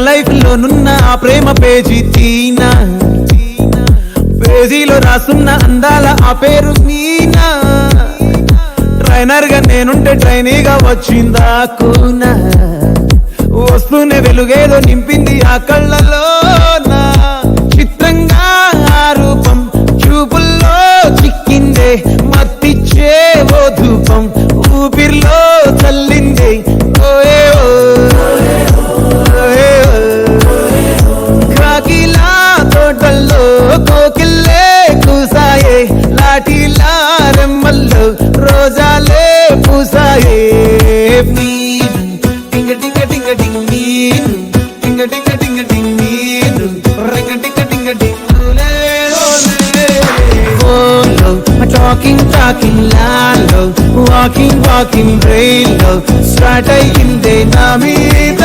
Life లోనున్న ఆ ప్రేమ page తీనా, పేజీలో రాసున్న అందాల ఆ పేరు మీనా. ట్రైనర్ గా నేనుంటే ట్రైనీగా వచ్చిందా కూనా, వస్తూనే వెలుగేదో నింపింది ఆ కళ్ళలోనా. చిత్రంగా ఆ రూపం చూపుల్లో చిక్కిందే, మత్తిచ్చే ఓ ధూపం ఊపిరిలో చల్లిందే. ఓయే కాకిలా తోటల్లో కోకిల్లే కూసాయే, లాఠీలా రెమ్మల్లో రోజాలే పూసాయే. టింగ టింగ టింగ టింగ్ నీరు, టింగ టింగ టింగ టింగ్ నీరు, రింగ టింగ టింగ టింగులే. టాకింగ్ లాలో, వాకింగ్ బ్రెయిన్ లో స్టార్ట్ అయ్యిందే నా మీద.